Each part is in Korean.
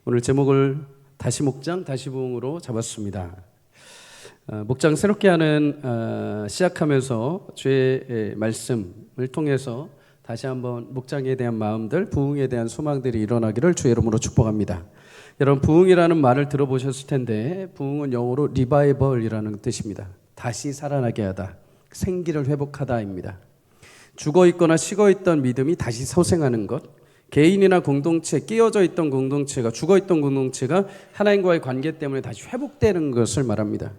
오늘 제목을 다시 목장 다시 부흥으로 잡았습니다. 목장 새롭게 하는 시작하면서 주의 말씀을 통해서 다시 한번 목장에 대한 마음들, 부흥에 대한 소망들이 일어나기를 주의 이름으로 축복합니다. 여러분, 부흥이라는 말을 들어보셨을 텐데 부흥은 영어로 리바이벌이라는 뜻입니다. 다시 살아나게 하다, 생기를 회복하다입니다. 죽어있거나 식어있던 믿음이 다시 소생하는 것, 개인이나 공동체, 끼어져 있던 공동체가, 죽어있던 공동체가 하나님과의 관계 때문에 다시 회복되는 것을 말합니다.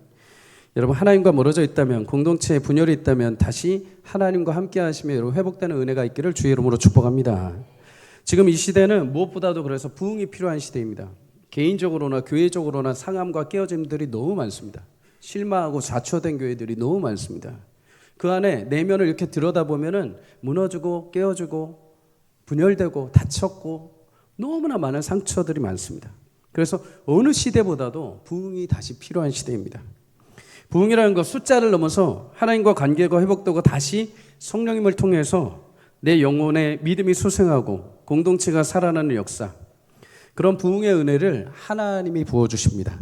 여러분, 하나님과 멀어져 있다면, 공동체에 분열이 있다면 다시 하나님과 함께 하시며 여러분 회복되는 은혜가 있기를 주의 이름으로 축복합니다. 지금 이 시대는 무엇보다도 그래서 부흥이 필요한 시대입니다. 개인적으로나 교회적으로나 상함과 깨어짐들이 너무 많습니다. 실망하고 좌초된 교회들이 너무 많습니다. 그 안에 내면을 이렇게 들여다보면은 무너지고 깨어지고 분열되고 다쳤고 너무나 많은 상처들이 많습니다. 그래서 어느 시대보다도 부흥이 다시 필요한 시대입니다. 부흥이라는 것, 숫자를 넘어서 하나님과 관계가 회복되고 다시 성령님을 통해서 내 영혼의 믿음이 소생하고 공동체가 살아나는 역사, 그런 부흥의 은혜를 하나님이 부어주십니다.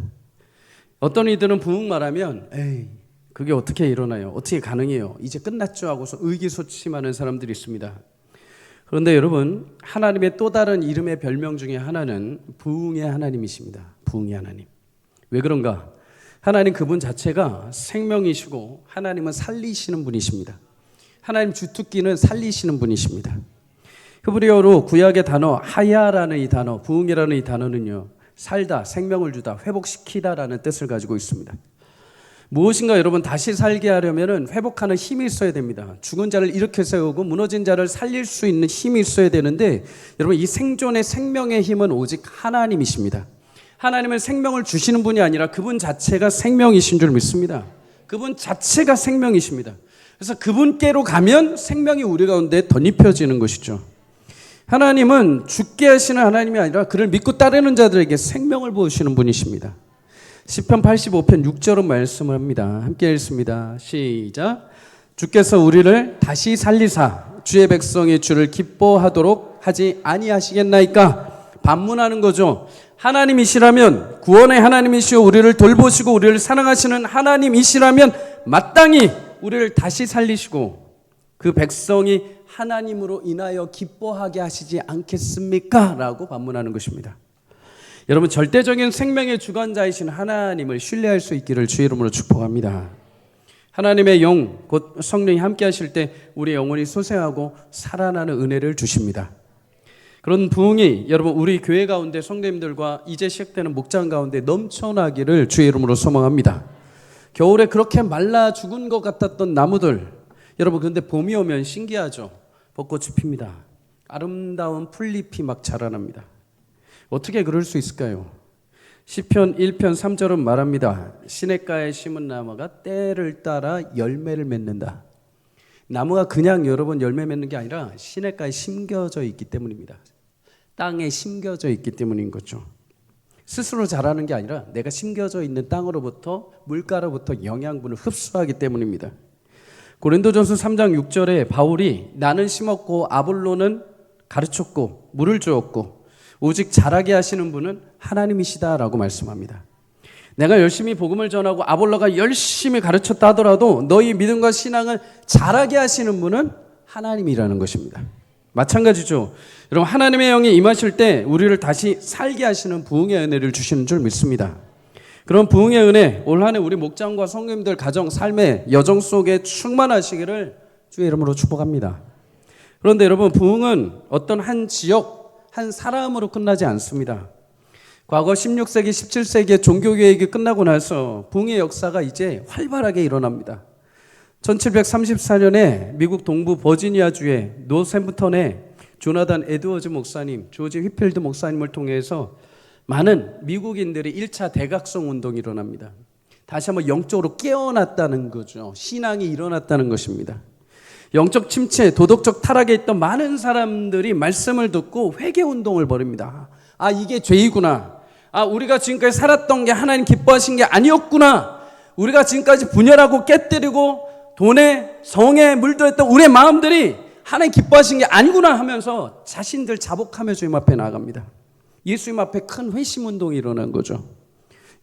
어떤 이들은 부흥 말하면 에이, 그게 어떻게 일어나요? 어떻게 가능해요? 이제 끝났죠 하고서 의기소침하는 사람들이 있습니다. 그런데 여러분, 하나님의 또 다른 이름의 별명 중에 하나는 부흥의 하나님이십니다. 부흥의 하나님. 왜 그런가? 하나님 그분 자체가 생명이시고 하나님은 살리시는 분이십니다. 하나님 주특기는 살리시는 분이십니다. 히브리어로 구약의 단어 하야라는 이 단어, 부흥이라는 이 단어는요, 살다, 생명을 주다, 회복시키다라는 뜻을 가지고 있습니다. 무엇인가 여러분 다시 살게 하려면 회복하는 힘이 있어야 됩니다. 죽은 자를 일으켜 세우고 무너진 자를 살릴 수 있는 힘이 있어야 되는데, 여러분 이 생존의 생명의 힘은 오직 하나님이십니다. 하나님은 생명을 주시는 분이 아니라 그분 자체가 생명이신 줄 믿습니다. 그분 자체가 생명이십니다. 그래서 그분께로 가면 생명이 우리 가운데 덧입혀지는 것이죠. 하나님은 죽게 하시는 하나님이 아니라 그를 믿고 따르는 자들에게 생명을 부으시는 분이십니다. 시편 85편 6절은 말씀을 합니다. 함께 읽습니다. 시작. 주께서 우리를 다시 살리사 주의 백성이 주를 기뻐하도록 하지 아니하시겠나이까? 반문하는 거죠. 하나님이시라면, 구원의 하나님이시오 우리를 돌보시고 우리를 사랑하시는 하나님이시라면 마땅히 우리를 다시 살리시고 그 백성이 하나님으로 인하여 기뻐하게 하시지 않겠습니까? 라고 반문하는 것입니다. 여러분, 절대적인 생명의 주관자이신 하나님을 신뢰할 수 있기를 주의 이름으로 축복합니다. 하나님의 영, 곧 성령이 함께 하실 때 우리의 영혼이 소생하고 살아나는 은혜를 주십니다. 그런 부흥이 여러분 우리 교회 가운데 성도님들과 이제 시작되는 목장 가운데 넘쳐나기를 주의 이름으로 소망합니다. 겨울에 그렇게 말라 죽은 것 같았던 나무들, 여러분 그런데 봄이 오면 신기하죠. 벚꽃이 핍니다. 아름다운 풀잎이 막 자라납니다. 어떻게 그럴 수 있을까요? 시편 1편 3절은 말합니다. 시냇가에 심은 나무가 때를 따라 열매를 맺는다. 나무가 그냥 여러분 열매 맺는 게 아니라 시냇가에 심겨져 있기 때문입니다. 땅에 심겨져 있기 때문인 거죠. 스스로 자라는 게 아니라 내가 심겨져 있는 땅으로부터, 물가로부터 영양분을 흡수하기 때문입니다. 고린도전서 3장 6절에 바울이 나는 심었고 아볼로는 가르쳤고 물을 주었고 오직 자라게 하시는 분은 하나님이시다라고 말씀합니다. 내가 열심히 복음을 전하고 아볼로가 열심히 가르쳤다 하더라도 너희 믿음과 신앙을 자라게 하시는 분은 하나님이라는 것입니다. 마찬가지죠. 여러분, 하나님의 영이 임하실 때 우리를 다시 살게 하시는 부흥의 은혜를 주시는 줄 믿습니다. 그런 부흥의 은혜, 올 한 해 우리 목장과 성도님들 가정, 삶의 여정 속에 충만하시기를 주의 이름으로 축복합니다. 그런데 여러분, 부흥은 어떤 한 지역, 한 사람으로 끝나지 않습니다. 과거 16세기, 17세기의 종교개혁이 끝나고 나서 부흥의 역사가 이제 활발하게 일어납니다. 1734년에 미국 동부 버지니아주의 노샘프턴에 조나단 에드워즈 목사님, 조지 휘필드 목사님을 통해서 많은 미국인들이 1차 대각성 운동이 일어납니다. 다시 한번 영적으로 깨어났다는 거죠. 신앙이 일어났다는 것입니다. 영적 침체, 도덕적 타락에 있던 많은 사람들이 말씀을 듣고 회개운동을 벌입니다. 아, 이게 죄이구나. 아, 우리가 지금까지 살았던 게 하나님 기뻐하신 게 아니었구나. 우리가 지금까지 분열하고 깨뜨리고 돈에 성에 물들었던 우리의 마음들이 하나님 기뻐하신 게 아니구나 하면서 자신들 자복하며 주님 앞에 나아갑니다. 예수님 앞에 큰 회심 운동이 일어난 거죠.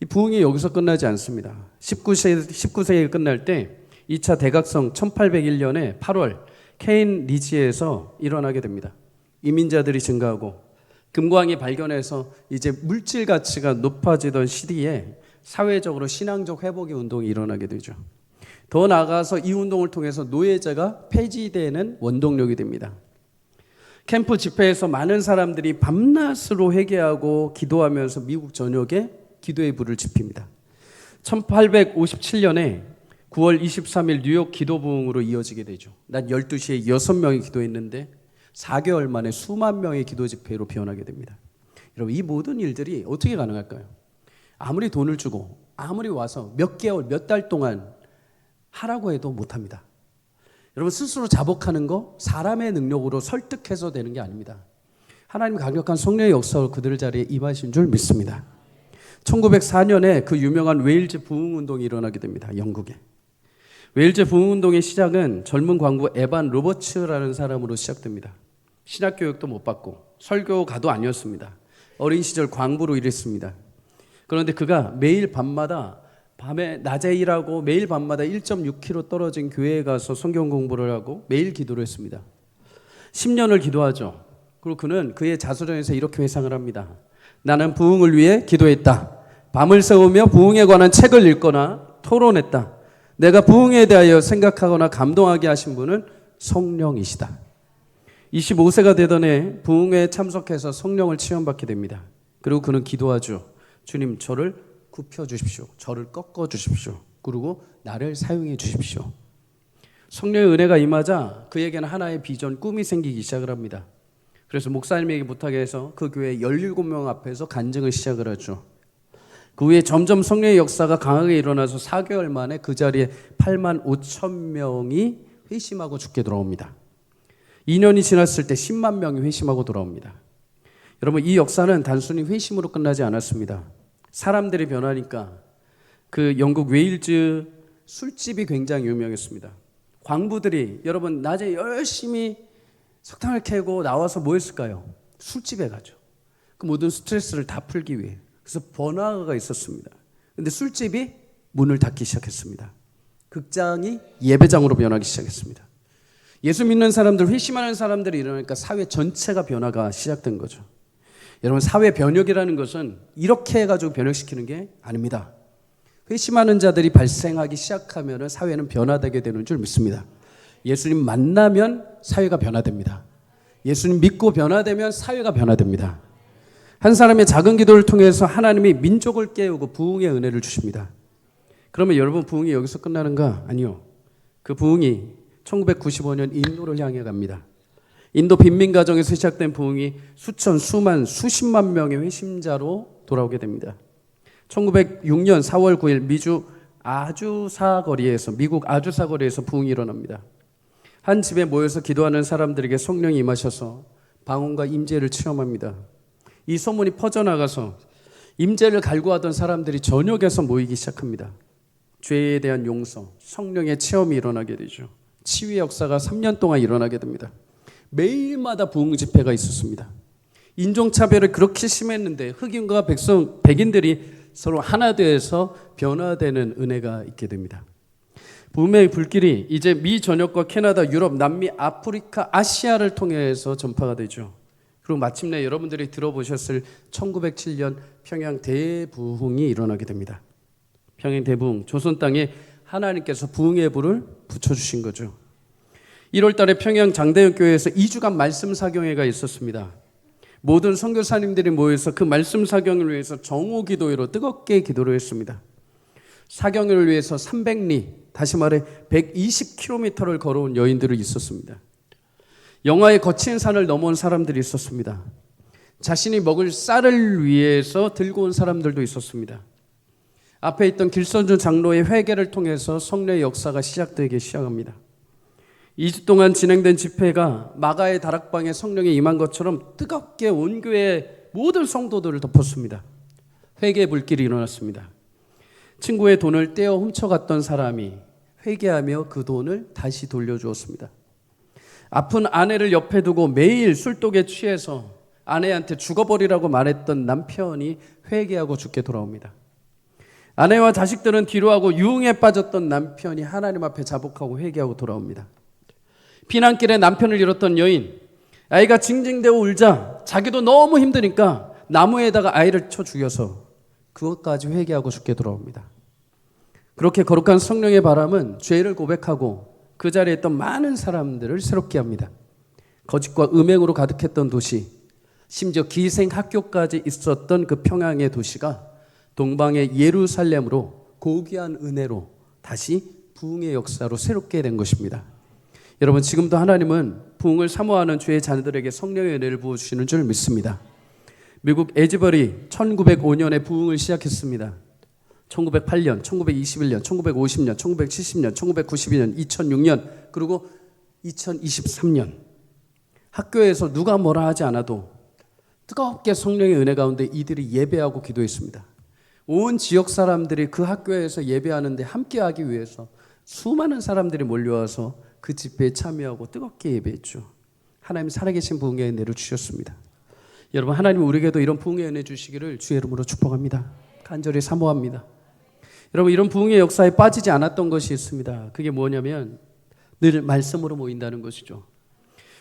이 부흥이 여기서 끝나지 않습니다. 19세기에 끝날 때 2차 대각성 1801년에 8월 케인 리지에서 일어나게 됩니다. 이민자들이 증가하고 금광이 발견해서 이제 물질 가치가 높아지던 시기에 사회적으로 신앙적 회복의 운동이 일어나게 되죠. 더 나아가서 이 운동을 통해서 노예제가 폐지되는 원동력이 됩니다. 캠프 집회에서 많은 사람들이 밤낮으로 회개하고 기도하면서 미국 전역에 기도의 불을 지핍니다. 1857년에 9월 23일 뉴욕 기도부흥으로 이어지게 되죠. 낮 12시에 6명이 기도했는데 4개월 만에 수만 명의 기도 집회로 변하게 됩니다. 여러분, 이 모든 일들이 어떻게 가능할까요? 아무리 돈을 주고 아무리 와서 몇 개월, 몇 달 동안 하라고 해도 못합니다. 여러분, 스스로 자복하는 거 사람의 능력으로 설득해서 되는 게 아닙니다. 하나님 강력한 성령의 역사로 그들 자리에 임하신 줄 믿습니다. 1904년에 그 유명한 웨일즈 부흥운동이 일어나게 됩니다. 영국에. 웨일즈 부흥운동의 시작은 젊은 광부 에반 로버츠라는 사람으로 시작됩니다. 신학교육도 못 받고 설교가도 아니었습니다. 어린 시절 광부로 일했습니다. 그런데 그가 매일 밤마다 밤에 낮에 일하고 매일 밤마다 1.6km 떨어진 교회에 가서 성경 공부를 하고 매일 기도를 했습니다. 10년을 기도하죠. 그리고 그는 그의 자서전에서 이렇게 회상을 합니다. 나는 부흥을 위해 기도했다. 밤을 새우며 부흥에 관한 책을 읽거나 토론했다. 내가 부흥에 대하여 생각하거나 감동하게 하신 분은 성령이시다. 25세가 되던 해 부흥회에 참석해서 성령을 체험받게 됩니다. 그리고 그는 기도하죠. 주님, 저를 굽혀주십시오. 저를 꺾어주십시오. 그리고 나를 사용해 주십시오. 성령의 은혜가 임하자 그에게는 하나의 비전, 꿈이 생기기 시작을 합니다. 그래서 목사님에게 부탁해서 그 교회 17명 앞에서 간증을 시작을 하죠. 그 후에 점점 성령의 역사가 강하게 일어나서 4개월 만에 그 자리에 8만 5천 명이 회심하고 죽게 돌아옵니다. 2년이 지났을 때 10만 명이 회심하고 돌아옵니다. 여러분, 이 역사는 단순히 회심으로 끝나지 않았습니다. 사람들이 변하니까 그 영국 웨일즈 술집이 굉장히 유명했습니다. 광부들이 여러분 낮에 열심히 석탄을 캐고 나와서 뭐 했을까요? 술집에 가죠. 그 모든 스트레스를 다 풀기 위해. 그래서 번화가가 있었습니다. 그런데 술집이 문을 닫기 시작했습니다. 극장이 예배장으로 변하기 시작했습니다. 예수 믿는 사람들, 회심하는 사람들이 일어나니까 사회 전체가 변화가 시작된 거죠. 여러분, 사회 변혁이라는 것은 이렇게 해가지고 변혁시키는 게 아닙니다. 회심하는 자들이 발생하기 시작하면 사회는 변화되게 되는 줄 믿습니다. 예수님 만나면 사회가 변화됩니다. 예수님 믿고 변화되면 사회가 변화됩니다. 한 사람의 작은 기도를 통해서 하나님이 민족을 깨우고 부흥의 은혜를 주십니다. 그러면 여러분, 부흥이 여기서 끝나는가? 아니요. 그 부흥이 1995년 인도를 향해 갑니다. 인도 빈민가정에서 시작된 부흥이 수천, 수만, 수십만 명의 회심자로 돌아오게 됩니다. 1906년 4월 9일 미국 아주사 거리에서 부흥이 일어납니다. 한 집에 모여서 기도하는 사람들에게 성령이 임하셔서 방언과 임재를 체험합니다. 이 소문이 퍼져나가서 임재를 갈구하던 사람들이 전역에서 모이기 시작합니다. 죄에 대한 용서, 성령의 체험이 일어나게 되죠. 치유의 역사가 3년 동안 일어나게 됩니다. 매일마다 부흥 집회가 있었습니다. 인종차별이 그렇게 심했는데 흑인과 백인들이 서로 하나 되어서 변화되는 은혜가 있게 됩니다. 부흥의 불길이 이제 미 전역과 캐나다, 유럽, 남미, 아프리카, 아시아를 통해서 전파가 되죠. 그리고 마침내 여러분들이 들어보셨을 1907년 평양 대부흥이 일어나게 됩니다. 평양 대부흥, 조선 땅에 하나님께서 부흥의 불을 붙여주신 거죠. 1월 달에 평양 장대현 교회에서 2주간 말씀 사경회가 있었습니다. 모든 선교사님들이 모여서 그 말씀 사경을 위해서 정오 기도회로 뜨겁게 기도를 했습니다. 사경을 위해서 300리, 다시 말해 120km를 걸어온 여인들이 있었습니다. 영하의 거친 산을 넘어온 사람들이 있었습니다. 자신이 먹을 쌀을 위해서 들고 온 사람들도 있었습니다. 앞에 있던 길선주 장로의 회개를 통해서 성령의 역사가 시작되기 시작합니다. 2주 동안 진행된 집회가 마가의 다락방에 성령이 임한 것처럼 뜨겁게 온 교회의 모든 성도들을 덮었습니다. 회개의 불길이 일어났습니다. 친구의 돈을 떼어 훔쳐갔던 사람이 회개하며 그 돈을 다시 돌려주었습니다. 아픈 아내를 옆에 두고 매일 술독에 취해서 아내한테 죽어버리라고 말했던 남편이 회개하고 죽게 돌아옵니다. 아내와 자식들은 뒤로하고 유흥에 빠졌던 남편이 하나님 앞에 자복하고 회개하고 돌아옵니다. 피난길에 남편을 잃었던 여인, 아이가 징징대어 울자 자기도 너무 힘드니까 나무에다가 아이를 쳐 죽여서 그것까지 회개하고 죽게 돌아옵니다. 그렇게 거룩한 성령의 바람은 죄를 고백하고 그 자리에 있던 많은 사람들을 새롭게 합니다. 거짓과 음행으로 가득했던 도시, 심지어 기생학교까지 있었던 그 평양의 도시가 동방의 예루살렘으로 고귀한 은혜로 다시 부흥의 역사로 새롭게 된 것입니다. 여러분, 지금도 하나님은 부흥을 사모하는 주의 자녀들에게 성령의 은혜를 부어주시는 줄 믿습니다. 미국 에즈버리 1905년에 부흥을 시작했습니다. 1908년, 1921년, 1950년, 1970년, 1992년, 2006년, 그리고 2023년 학교에서 누가 뭐라 하지 않아도 뜨겁게 성령의 은혜 가운데 이들이 예배하고 기도했습니다. 온 지역 사람들이 그 학교에서 예배하는데 함께하기 위해서 수많은 사람들이 몰려와서 그 집회에 참여하고 뜨겁게 예배했죠. 하나님 살아계신 부흥의 은혜를 주셨습니다. 여러분, 하나님 우리에게도 이런 부흥의 은혜 주시기를 주의 이름으로 축복합니다. 간절히 사모합니다. 여러분, 이런 부흥의 역사에 빠지지 않았던 것이 있습니다. 그게 뭐냐면 늘 말씀으로 모인다는 것이죠.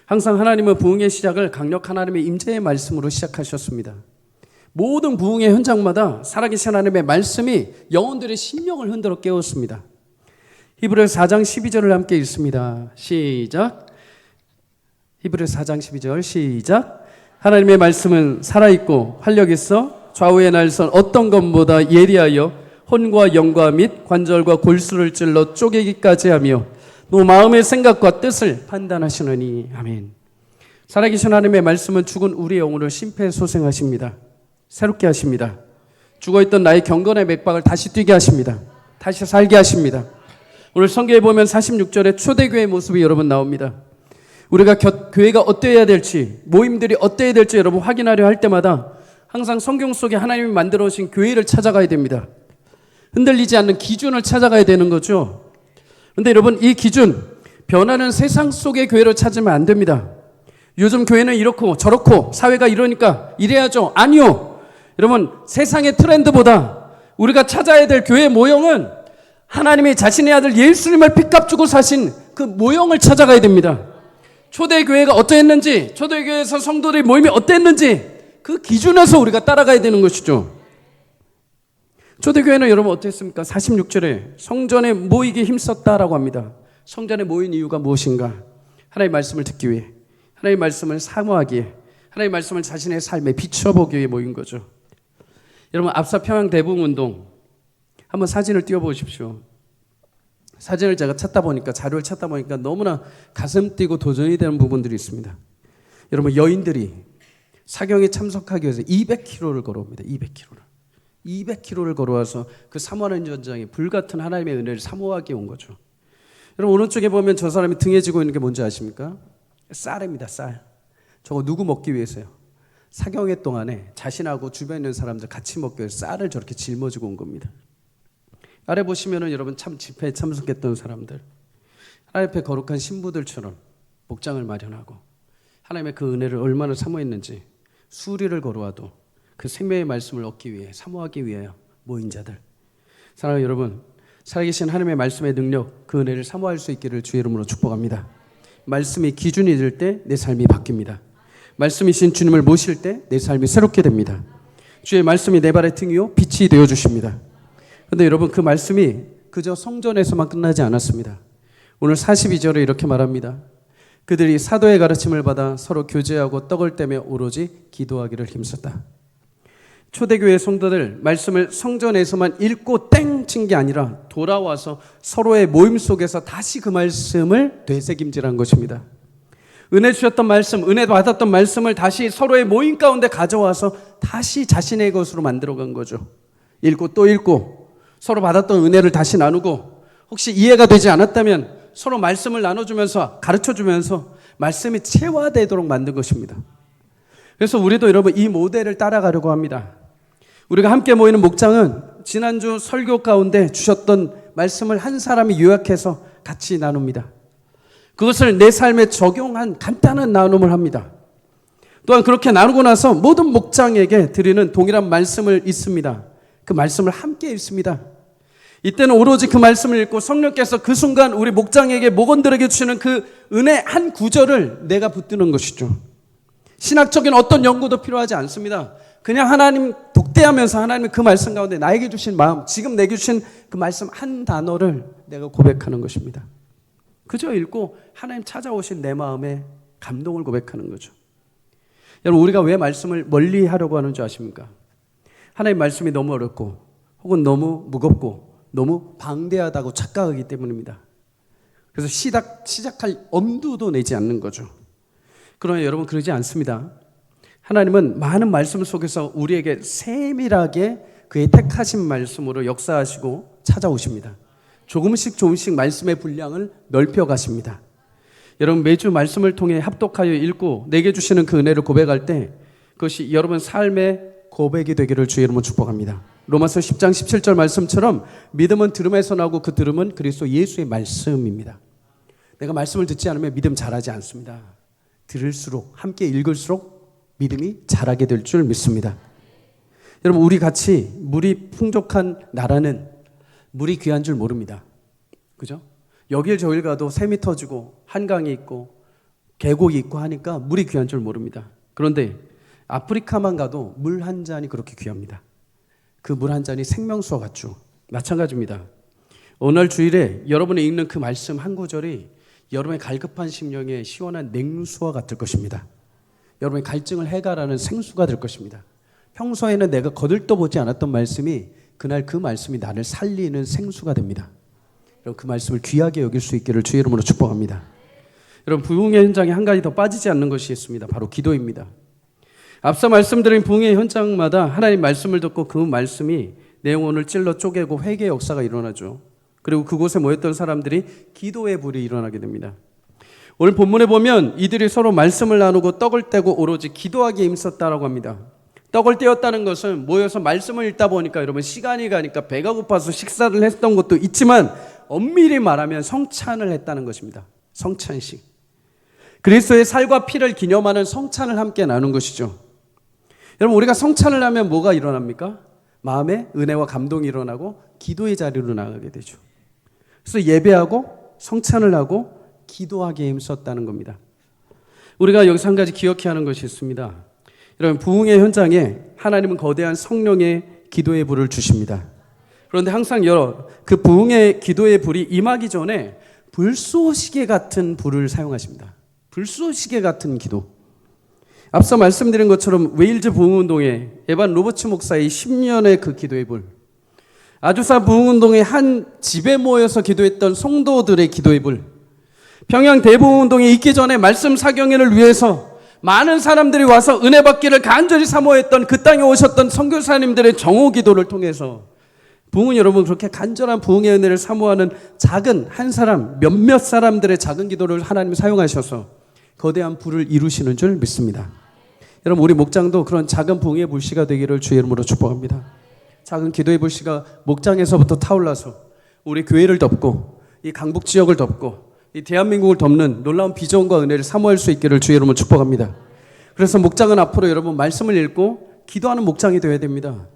항상 하나님은 부흥의 시작을 강력 하나님의 임재의 말씀으로 시작하셨습니다. 모든 부흥의 현장마다 살아계신 하나님의 말씀이 영혼들의 심령을 흔들어 깨웠습니다. 히브리서 4장 12절을 함께 읽습니다. 시작. 히브리서 4장 12절 시작. 하나님의 말씀은 살아있고 활력 있어 좌우의 날선 어떤 것보다 예리하여 혼과 영과 및 관절과 골수를 찔러 쪼개기까지 하며 또 마음의 생각과 뜻을 판단하시느니. 아멘. 살아계신 하나님의 말씀은 죽은 우리의 영혼을 심폐소생하십니다. 새롭게 하십니다. 죽어있던 나의 경건의 맥박을 다시 뛰게 하십니다. 다시 살게 하십니다. 오늘 성경에 보면 46절에 초대교회의 모습이 여러분 나옵니다. 우리가 교회가 어때야 될지, 모임들이 어때야 될지 여러분 확인하려 할 때마다 항상 성경 속에 하나님이 만들어 오신 교회를 찾아가야 됩니다. 흔들리지 않는 기준을 찾아가야 되는 거죠. 그런데 여러분, 이 기준, 변하는 세상 속의 교회를 찾으면 안 됩니다. 요즘 교회는 이렇고 저렇고 사회가 이러니까 이래야죠. 아니요. 여러분, 세상의 트렌드보다 우리가 찾아야 될 교회의 모형은 하나님이 자신의 아들 예수님을 핏값 주고 사신 그 모형을 찾아가야 됩니다. 초대교회가 어떠했는지, 초대교회에서 성도들의 모임이 어땠는지 그 기준에서 우리가 따라가야 되는 것이죠. 초대교회는 여러분 어땠습니까? 46절에 성전에 모이기 힘썼다라고 합니다. 성전에 모인 이유가 무엇인가? 하나님의 말씀을 듣기 위해, 하나님의 말씀을 사모하기에, 하나님의 말씀을 자신의 삶에 비춰보기 위해 모인 거죠. 여러분, 앞서 평양 대붕운동 한번 사진을 띄워보십시오. 사진을 제가 찾다 보니까, 자료를 찾다 보니까 너무나 가슴 뛰고 도전이 되는 부분들이 있습니다. 여러분, 여인들이 사경에 참석하기 위해서 200km를 걸어옵니다. 200km를 걸어와서 그 사모하는 전장에 불같은 하나님의 은혜를 사모하기 온 거죠. 여러분, 오른쪽에 보면 저 사람이 등에 지고 있는 게 뭔지 아십니까? 쌀입니다. 쌀. 저거 누구 먹기 위해서요? 사경회 동안에 자신하고 주변에 있는 사람들 같이 먹기 위해서 쌀을 저렇게 짊어지고 온 겁니다. 아래 보시면은 여러분 참 집회에 참석했던 사람들, 하나님 앞에 거룩한 신부들처럼 목장을 마련하고 하나님의 그 은혜를 얼마나 사모했는지 수리를 걸어와도 그 생명의 말씀을 얻기 위해, 사모하기 위해 모인 자들. 사랑하는 여러분, 살아계신 하나님의 말씀의 능력, 그 은혜를 사모할 수 있기를 주의 이름으로 축복합니다. 말씀이 기준이 될 때 내 삶이 바뀝니다. 말씀이신 주님을 모실 때 내 삶이 새롭게 됩니다. 주의 말씀이 내 발의 등이요 빛이 되어 주십니다. 그런데 여러분, 그 말씀이 그저 성전에서만 끝나지 않았습니다. 오늘 42절에 이렇게 말합니다. 그들이 사도의 가르침을 받아 서로 교제하고 떡을 떼며 오로지 기도하기를 힘썼다. 초대교회 성도들, 말씀을 성전에서만 읽고 땡 친 게 아니라 돌아와서 서로의 모임 속에서 다시 그 말씀을 되새김질한 것입니다. 은혜 주셨던 말씀, 은혜 받았던 말씀을 다시 서로의 모임 가운데 가져와서 다시 자신의 것으로 만들어간 거죠. 읽고 또 읽고 서로 받았던 은혜를 다시 나누고, 혹시 이해가 되지 않았다면 서로 말씀을 나눠주면서 가르쳐주면서 말씀이 체화되도록 만든 것입니다. 그래서 우리도 여러분 이 모델을 따라가려고 합니다. 우리가 함께 모이는 목장은 지난주 설교 가운데 주셨던 말씀을 한 사람이 요약해서 같이 나눕니다. 그것을 내 삶에 적용한 간단한 나눔을 합니다. 또한 그렇게 나누고 나서 모든 목장에게 드리는 동일한 말씀을 읽습니다. 그 말씀을 함께 읽습니다. 이때는 오로지 그 말씀을 읽고 성령께서 그 순간 우리 목장에게 목원들에게 주시는 그 은혜 한 구절을 내가 붙드는 것이죠. 신학적인 어떤 연구도 필요하지 않습니다. 그냥 하나님 독대하면서 하나님의 그 말씀 가운데 나에게 주신 마음, 지금 내게 주신 그 말씀 한 단어를 내가 고백하는 것입니다. 그저 읽고 하나님 찾아오신 내 마음의 감동을 고백하는 거죠. 여러분, 우리가 왜 말씀을 멀리 하려고 하는 줄 아십니까? 하나님 말씀이 너무 어렵고 혹은 너무 무겁고 너무 방대하다고 착각하기 때문입니다. 그래서 시작할 엄두도 내지 않는 거죠. 그러나 여러분, 그러지 않습니다. 하나님은 많은 말씀 속에서 우리에게 세밀하게 그의 택하신 말씀으로 역사하시고 찾아오십니다. 조금씩 말씀의 분량을 넓혀 가십니다. 여러분, 매주 말씀을 통해 합독하여 읽고 내게 주시는 그 은혜를 고백할 때 그것이 여러분 삶의 고백이 되기를 주의 이름으로 축복합니다. 로마서 10장 17절 말씀처럼 믿음은 들음에서 나고 그 들음은 그리스도 예수의 말씀입니다. 내가 말씀을 듣지 않으면 믿음 자라지 않습니다. 들을수록, 함께 읽을수록 믿음이 자라게 될 줄 믿습니다. 여러분, 우리 같이 물이 풍족한 나라는 물이 귀한 줄 모릅니다. 그죠? 여길 저길 가도 샘이 터지고 한강이 있고 계곡이 있고 하니까 물이 귀한 줄 모릅니다. 그런데 아프리카만 가도 물 한 잔이 그렇게 귀합니다. 그 물 한 잔이 생명수와 같죠. 마찬가지입니다. 오늘 주일에 여러분이 읽는 그 말씀 한 구절이 여러분의 갈급한 심령에 시원한 냉수와 같을 것입니다. 여러분의 갈증을 해결하는 생수가 될 것입니다. 평소에는 내가 거들떠보지 않았던 말씀이 그날 그 말씀이 나를 살리는 생수가 됩니다. 여러분, 그 말씀을 귀하게 여길 수 있기를 주의 이름으로 축복합니다. 여러분, 부흥의 현장에 한 가지 더 빠지지 않는 것이 있습니다. 바로 기도입니다. 앞서 말씀드린 부흥의 현장마다 하나님 말씀을 듣고 그 말씀이 내 영혼을 찔러 쪼개고 회개의 역사가 일어나죠. 그리고 그곳에 모였던 사람들이 기도의 불이 일어나게 됩니다. 오늘 본문에 보면 이들이 서로 말씀을 나누고 떡을 떼고 오로지 기도하기에 힘썼다라고 합니다. 떡을 떼었다는 것은 모여서 말씀을 읽다 보니까 여러분 시간이 가니까 배가 고파서 식사를 했던 것도 있지만 엄밀히 말하면 성찬을 했다는 것입니다. 성찬식. 그리스도의 살과 피를 기념하는 성찬을 함께 나눈 것이죠. 여러분, 우리가 성찬을 하면 뭐가 일어납니까? 마음에 은혜와 감동이 일어나고 기도의 자리로 나가게 되죠. 그래서 예배하고 성찬을 하고 기도하기에 힘썼다는 겁니다. 우리가 여기서 한 가지 기억해야 하는 것이 있습니다. 여러분, 부흥의 현장에 하나님은 거대한 성령의 기도의 불을 주십니다. 그런데 항상 그 부흥의 기도의 불이 임하기 전에 불쏘시개 같은 불을 사용하십니다. 불쏘시개 같은 기도. 앞서 말씀드린 것처럼 웨일즈 부흥운동의 에반 로버츠 목사의 10년의 그 기도의 불, 아주사 부흥운동의 한 집에 모여서 기도했던 성도들의 기도의 불, 평양 대부흥운동이 있기 전에 말씀 사경회를 위해서 많은 사람들이 와서 은혜 받기를 간절히 사모했던 그 땅에 오셨던 선교사님들의 정오 기도를 통해서 부흥은 여러분 그렇게 간절한 부흥의 은혜를 사모하는 작은 한 사람, 몇몇 사람들의 작은 기도를 하나님이 사용하셔서 거대한 불을 이루시는 줄 믿습니다. 여러분, 우리 목장도 그런 작은 부흥의 불씨가 되기를 주의 이름으로 축복합니다. 작은 기도의 불씨가 목장에서부터 타올라서 우리 교회를 덮고 이 강북 지역을 덮고 이 대한민국을 덮는 놀라운 비전과 은혜를 사모할 수 있기를 주의 이름으로 축복합니다. 그래서 목장은 앞으로 여러분 말씀을 읽고 기도하는 목장이 되어야 됩니다.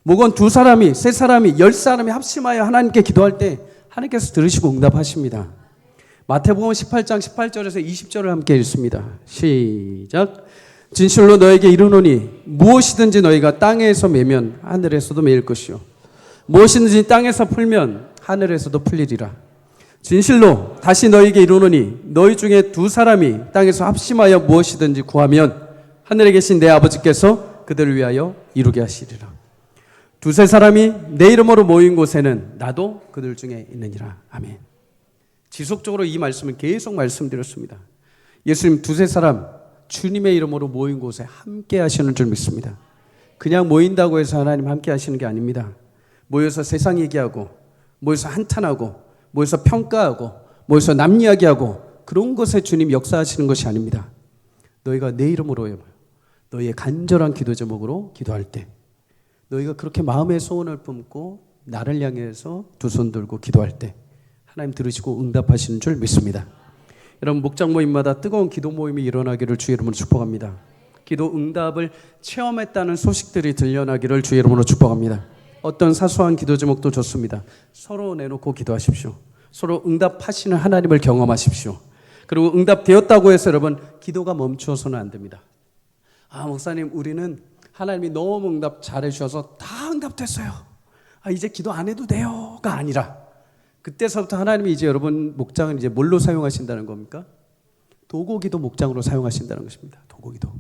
목원 2사람이, 3사람이, 10사람이 합심하여 하나님께 기도할 때 하나님께서 들으시고 응답하십니다. 마태복음 18장 18절에서 20절을 함께 읽습니다. 시작. 진실로 너에게 이르노니 무엇이든지 너희가 땅에서 매면 하늘에서도 매일 것이요 무엇이든지 땅에서 풀면 하늘에서도 풀리리라. 진실로 다시 너희에게 이르노니 너희 중에 2사람이 땅에서 합심하여 무엇이든지 구하면 하늘에 계신 내 아버지께서 그들을 위하여 이루게 하시리라. 2-3사람이 내 이름으로 모인 곳에는 나도 그들 중에 있느니라. 아멘. 지속적으로 이 말씀을 계속 말씀드렸습니다. 예수님 2-3사람 주님의 이름으로 모인 곳에 함께 하시는 줄 믿습니다. 그냥 모인다고 해서 하나님 함께 하시는 게 아닙니다. 모여서 세상 얘기하고 모여서 한탄하고 모여서 평가하고 모여서 남 이야기하고 그런 것에 주님 역사하시는 것이 아닙니다. 너희가 내 이름으로요, 너희의 간절한 기도 제목으로 기도할 때 너희가 그렇게 마음의 소원을 품고 나를 향해서 2손 들고 기도할 때 하나님 들으시고 응답하시는 줄 믿습니다. 여러분, 목장 모임마다 뜨거운 기도 모임이 일어나기를 주의 이름으로 축복합니다. 기도 응답을 체험했다는 소식들이 들려나기를 주의 이름으로 축복합니다. 어떤 사소한 기도 제목도 좋습니다. 서로 내놓고 기도하십시오. 서로 응답하시는 하나님을 경험하십시오. 그리고 응답되었다고 해서 여러분 기도가 멈추어서는 안 됩니다. 목사님 우리는 하나님이 너무 응답 잘해 주셔서 다 응답됐어요. 이제 기도 안 해도 돼요가 아니라 그때서부터 하나님이 이제 여러분 목장을 이제 뭘로 사용하신다는 겁니까? 도고기도 목장으로 사용하신다는 것입니다. 도고기도.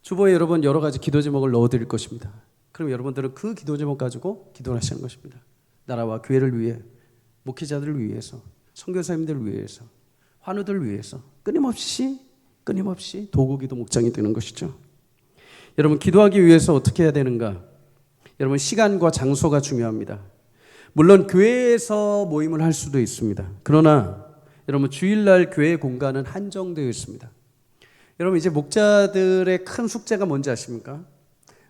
주보에 여러분 여러 가지 기도 제목을 넣어드릴 것입니다. 그럼 여러분들은 그 기도 제목 가지고 기도를 하시는 것입니다. 나라와 교회를 위해, 목회자들을 위해서, 선교사님들을 위해서, 환우들을 위해서 끊임없이 도고기도 목장이 되는 것이죠. 여러분 기도하기 위해서 어떻게 해야 되는가? 여러분 시간과 장소가 중요합니다. 물론 교회에서 모임을 할 수도 있습니다. 그러나 여러분 주일날 교회 공간은 한정되어 있습니다. 여러분 이제 목자들의 큰 숙제가 뭔지 아십니까?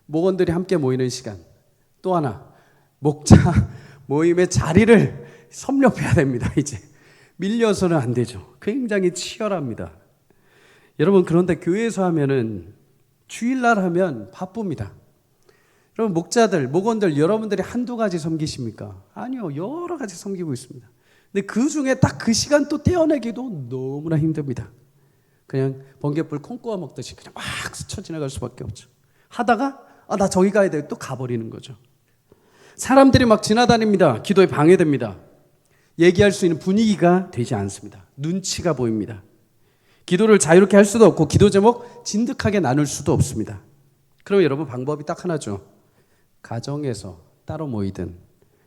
목원들이 함께 모이는 시간. 또 하나 목자 모임의 자리를 섭렵해야 됩니다. 이제 밀려서는 안 되죠. 굉장히 치열합니다. 여러분 그런데 교회에서 하면은 주일날 하면 바쁩니다. 여러분 목자들, 목원들 여러분들이 한두 가지 섬기십니까? 아니요. 여러 가지 섬기고 있습니다. 근데 그 중에 딱 그 시간 또 떼어내기도 너무나 힘듭니다. 그냥 번갯불 콩 구워 먹듯이 그냥 막 스쳐 지나갈 수밖에 없죠. 하다가 나 저기 가야 돼. 또 가버리는 거죠. 사람들이 막 지나다닙니다. 기도에 방해됩니다. 얘기할 수 있는 분위기가 되지 않습니다. 눈치가 보입니다. 기도를 자유롭게 할 수도 없고 기도 제목 진득하게 나눌 수도 없습니다. 그럼 여러분 방법이 딱 하나죠. 가정에서 따로 모이든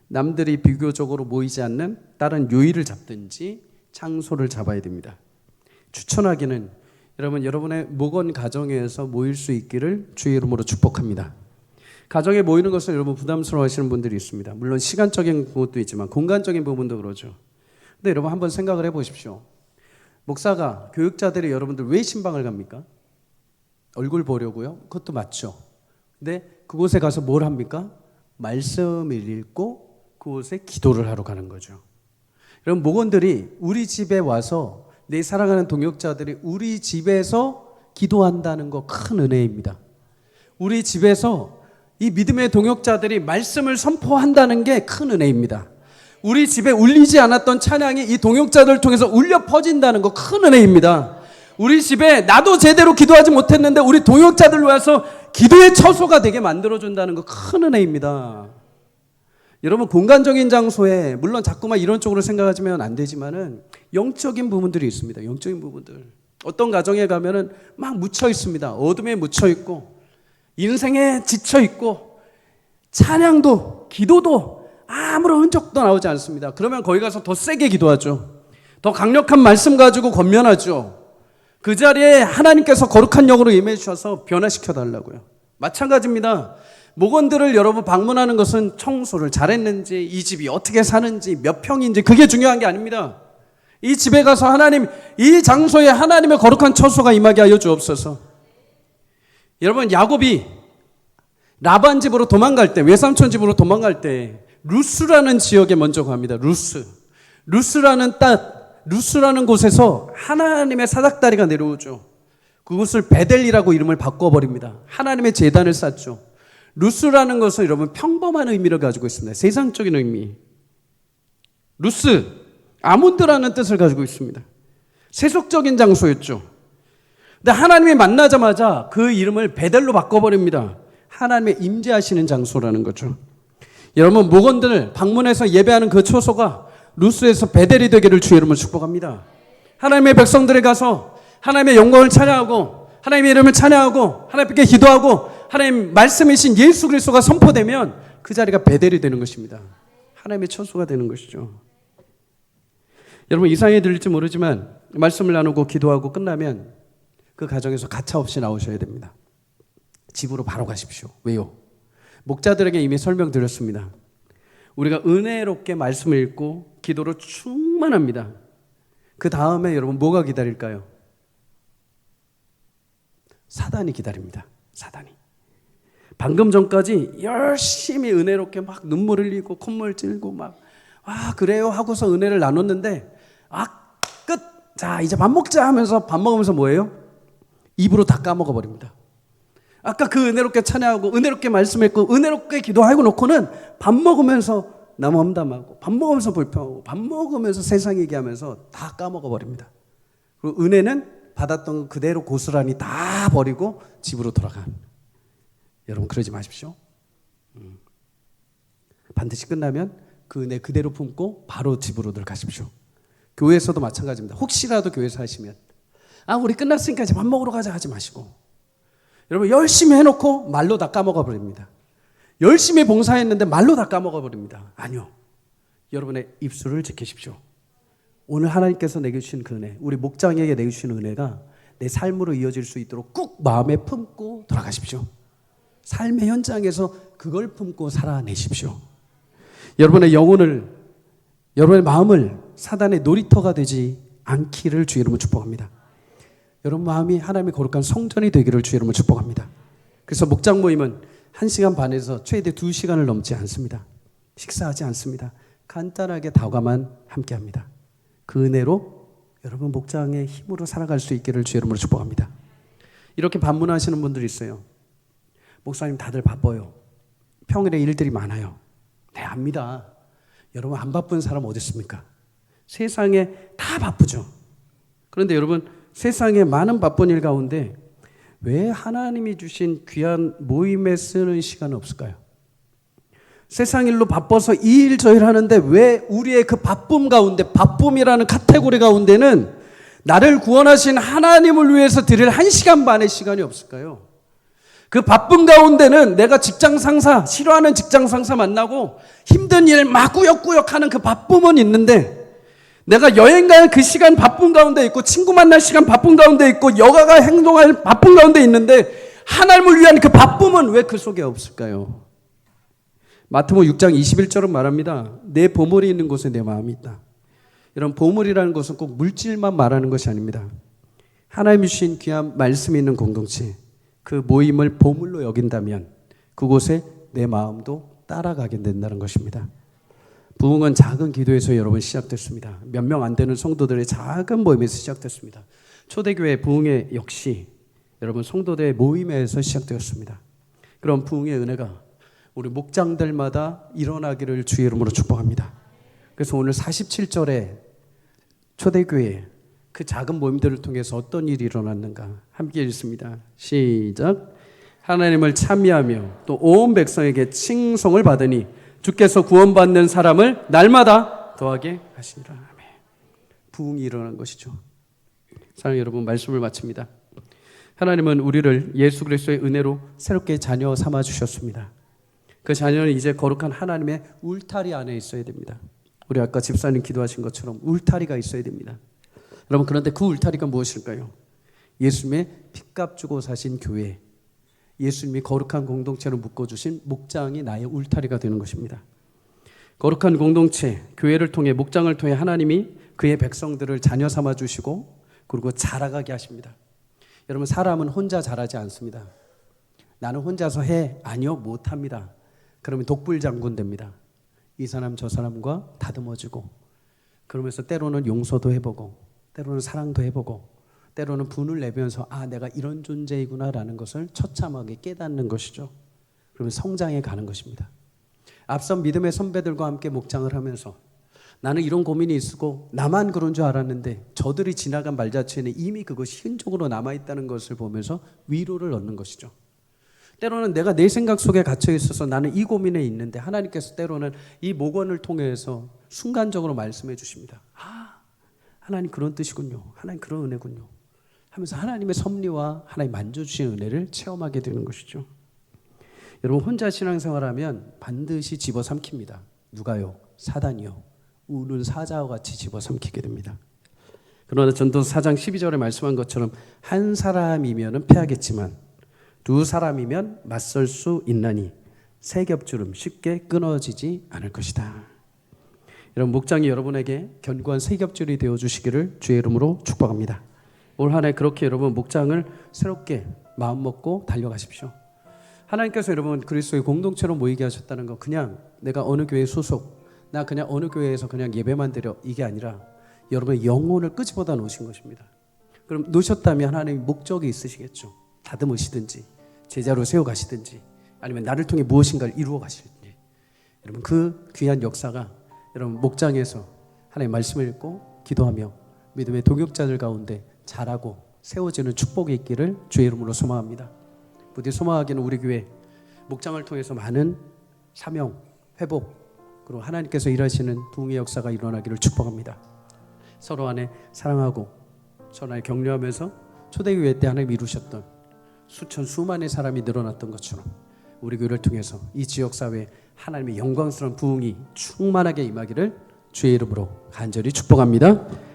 남들이 비교적으로 모이지 않는 다른 요일을 잡든지 장소를 잡아야 됩니다. 추천하기는 여러분 여러분의 목원 가정에서 모일 수 있기를 주의 이름으로 축복합니다. 가정에 모이는 것을 여러분 부담스러워하시는 분들이 있습니다. 물론 시간적인 것도 있지만 공간적인 부분도 그러죠. 근데 여러분 한번 생각을 해보십시오. 목사가 교육자들이 여러분들 왜 신방을 갑니까? 얼굴 보려고요? 그것도 맞죠. 근데 그곳에 가서 뭘 합니까? 말씀을 읽고 그곳에 기도를 하러 가는 거죠. 여러분 목원들이 우리 집에 와서 내 사랑하는 동역자들이 우리 집에서 기도한다는 거 큰 은혜입니다. 우리 집에서 이 믿음의 동역자들이 말씀을 선포한다는 게 큰 은혜입니다. 우리 집에 울리지 않았던 찬양이 이 동역자들을 통해서 울려 퍼진다는 거 큰 은혜입니다. 우리 집에 나도 제대로 기도하지 못했는데 우리 동역자들 와서 기도의 처소가 되게 만들어준다는 거 큰 은혜입니다. 여러분 공간적인 장소에 물론 자꾸만 이런 쪽으로 생각하시면 안 되지만은 영적인 부분들이 있습니다. 영적인 부분들. 어떤 가정에 가면은 막 묻혀 있습니다. 어둠에 묻혀 있고 인생에 지쳐 있고 찬양도 기도도 아무런 흔적도 나오지 않습니다. 그러면 거기 가서 더 세게 기도하죠. 더 강력한 말씀 가지고 권면하죠. 그 자리에 하나님께서 거룩한 영으로 임해 주셔서 변화시켜 달라고요. 마찬가지입니다. 목원들을 여러분 방문하는 것은 청소를 잘했는지 이 집이 어떻게 사는지 몇 평인지 그게 중요한 게 아닙니다. 이 집에 가서 하나님 이 장소에 하나님의 거룩한 처소가 임하게 하여 주옵소서. 여러분 야곱이 라반 집으로 도망갈 때 외삼촌 집으로 도망갈 때 루스라는 지역에 먼저 갑니다. 루스라는 곳에서 하나님의 사닥다리가 내려오죠. 그곳을 베델이라고 이름을 바꿔버립니다. 하나님의 제단을 쌓죠. 루스라는 것은 여러분 평범한 의미를 가지고 있습니다. 세상적인 의미. 루스, 아몬드라는 뜻을 가지고 있습니다. 세속적인 장소였죠. 근데 하나님이 만나자마자 그 이름을 베델로 바꿔버립니다. 하나님의 임재하시는 장소라는 거죠. 여러분 목원들 방문해서 예배하는 그 초소가 루스에서 베델이 되기를 주의 이름으로 축복합니다. 하나님의 백성들에 가서 하나님의 영광을 찬양하고 하나님의 이름을 찬양하고 하나님께 기도하고 하나님 말씀이신 예수 그리스도가 선포되면 그 자리가 베델이 되는 것입니다. 하나님의 처소가 되는 것이죠. 여러분 이상하게 들릴지 모르지만 말씀을 나누고 기도하고 끝나면 그 가정에서 가차없이 나오셔야 됩니다. 집으로 바로 가십시오. 왜요? 목자들에게 이미 설명드렸습니다. 우리가 은혜롭게 말씀을 읽고 기도로 충만합니다. 그 다음에 여러분 뭐가 기다릴까요? 사단이 기다립니다. 사단이. 방금 전까지 열심히 은혜롭게 막 눈물 흘리고 콧물 찔고 막 그래요 하고서 은혜를 나눴는데 끝! 자 이제 밥 먹자 하면서 밥 먹으면서 뭐예요? 입으로 다 까먹어 버립니다. 아까 그 은혜롭게 찬양하고 은혜롭게 말씀했고 은혜롭게 기도하고 놓고는 밥 먹으면서 남 험담하고 밥 먹으면서 불평하고 밥 먹으면서 세상 얘기하면서 다 까먹어 버립니다. 그리고 은혜는 받았던 거 그대로 고스란히 다 버리고 집으로 돌아간. 여러분 그러지 마십시오. 반드시 끝나면 그 은혜 그대로 품고 바로 집으로들 가십시오. 교회에서도 마찬가지입니다. 혹시라도 교회에서 하시면 우리 끝났으니까 이제 밥 먹으러 가자 하지 마시고, 여러분 열심히 해놓고 말로 다 까먹어 버립니다. 열심히 봉사했는데 말로 다 까먹어 버립니다. 아니요, 여러분의 입술을 지키십시오. 오늘 하나님께서 내게 주신 그 은혜, 우리 목장에게 내게 주신 은혜가 내 삶으로 이어질 수 있도록 꾹 마음에 품고 돌아가십시오. 삶의 현장에서 그걸 품고 살아내십시오. 여러분의 영혼을, 여러분의 마음을 사단의 놀이터가 되지 않기를 주의 이름으로 축복합니다. 여러분 마음이 하나님의 거룩한 성전이 되기를 주의 이름으로 축복합니다. 그래서 목장 모임은 1시간 반에서 최대 2시간을 넘지 않습니다. 식사하지 않습니다. 간단하게 다과만 함께합니다. 그 은혜로 여러분 목장의 힘으로 살아갈 수 있기를 주의 이름으로 축복합니다. 이렇게 반문하시는 분들이 있어요. 목사님 다들 바빠요. 평일에 일들이 많아요. 네, 압니다. 여러분 안 바쁜 사람 어디 있습니까? 세상에 다 바쁘죠. 그런데 여러분 세상에 많은 바쁜 일 가운데 왜 하나님이 주신 귀한 모임에 쓰는 시간은 없을까요? 세상 일로 바빠서 이 일 저 일 하는데 왜 우리의 그 바쁨 가운데, 바쁨이라는 카테고리 가운데는 나를 구원하신 하나님을 위해서 드릴 1시간 반의 시간이 없을까요? 그 바쁨 가운데는 내가 직장 상사, 싫어하는 직장 상사 만나고 힘든 일 막 꾸역꾸역 하는 그 바쁨은 있는데, 내가 여행 갈 그 시간 바쁜 가운데 있고 친구 만날 시간 바쁜 가운데 있고 여가가 행동할 바쁜 가운데 있는데 하나님을 위한 그 바쁨은 왜 그 속에 없을까요? 마태복음 6장 21절은 말합니다. 내 보물이 있는 곳에 내 마음이 있다. 이런 보물이라는 것은 꼭 물질만 말하는 것이 아닙니다. 하나님이 주신 귀한 말씀이 있는 공동체, 그 모임을 보물로 여긴다면 그곳에 내 마음도 따라가게 된다는 것입니다. 부흥은 작은 기도에서 여러분 시작됐습니다. 몇 명 안 되는 성도들의 작은 모임에서 시작됐습니다. 초대교회 부흥회 역시 여러분 성도들의 모임에서 시작되었습니다. 그런 부흥의 은혜가 우리 목장들마다 일어나기를 주의 이름으로 축복합니다. 그래서 오늘 47절에 초대교회 그 작은 모임들을 통해서 어떤 일이 일어났는가 함께 읽습니다. 시작. 하나님을 찬미하며 또 온 백성에게 칭송을 받으니 주께서 구원받는 사람을 날마다 더하게 하시니라. 아멘. 부흥이 일어난 것이죠. 사랑하는 여러분, 말씀을 마칩니다. 하나님은 우리를 예수 그리스도의 은혜로 새롭게 자녀 삼아 주셨습니다. 그 자녀는 이제 거룩한 하나님의 울타리 안에 있어야 됩니다. 우리 아까 집사님 기도하신 것처럼 울타리가 있어야 됩니다. 여러분, 그런데 그 울타리가 무엇일까요? 예수님의 핏값 주고 사신 교회, 예수님이 거룩한 공동체로 묶어주신 목장이 나의 울타리가 되는 것입니다. 거룩한 공동체, 교회를 통해, 목장을 통해 하나님이 그의 백성들을 자녀 삼아 주시고 그리고 자라가게 하십니다. 여러분, 사람은 혼자 자라지 않습니다. 나는 혼자서 해? 아니요, 못합니다. 그러면 독불장군 됩니다. 이 사람 저 사람과 다듬어지고, 그러면서 때로는 용서도 해보고, 때로는 사랑도 해보고, 때로는 분을 내면서 내가 이런 존재이구나라는 것을 처참하게 깨닫는 것이죠. 그러면 성장해 가는 것입니다. 앞선 믿음의 선배들과 함께 목장을 하면서 나는 이런 고민이 있고 나만 그런 줄 알았는데 저들이 지나간 말자체는 이미 그것이 흔적으로 남아있다는 것을 보면서 위로를 얻는 것이죠. 때로는 내가 내 생각 속에 갇혀 있어서 나는 이 고민에 있는데 하나님께서 때로는 이 목원을 통해서 순간적으로 말씀해 주십니다. 하나님 그런 뜻이군요. 하나님 그런 은혜군요. 하면서 하나님의 섭리와 하나님 만져주신 은혜를 체험하게 되는 것이죠. 여러분, 혼자 신앙생활하면 반드시 집어삼킵니다. 누가요? 사단이요. 우는 사자와 같이 집어삼키게 됩니다. 그러나 전도서 4장 12절에 말씀한 것처럼 한 사람이면 패하겠지만 두 사람이면 맞설 수 있나니 세 겹줄은 쉽게 끊어지지 않을 것이다. 여러분, 목장이 여러분에게 견고한 세 겹줄이 되어주시기를 주의 이름으로 축복합니다. 올 한 해 그렇게 여러분 목장을 새롭게 마음먹고 달려가십시오. 하나님께서 여러분 그리스도의 공동체로 모이게 하셨다는 거, 그냥 내가 어느 교회 소속, 나 그냥 어느 교회에서 그냥 예배만 드려, 이게 아니라 여러분의 영혼을 끄집어다 놓으신 것입니다. 그럼 놓으셨다면 하나님 목적이 있으시겠죠. 다듬으시든지 제자로 세워 가시든지 아니면 나를 통해 무엇인가를 이루어 가실지, 여러분 그 귀한 역사가 여러분 목장에서 하나님의 말씀을 읽고 기도하며 믿음의 동역자들 가운데 자라고 세워지는 축복이 있기를 주의 이름으로 소망합니다. 부디 소망하기는 우리 교회 목장을 통해서 많은 사명, 회복, 그리고 하나님께서 일하시는 부흥의 역사가 일어나기를 축복합니다. 서로 안에 사랑하고 서로 안에 격려하면서 초대교회 때 하나님 이루셨던 수천 수만의 사람이 늘어났던 것처럼 우리 교회를 통해서 이 지역사회에 하나님의 영광스러운 부흥이 충만하게 임하기를 주의 이름으로 간절히 축복합니다.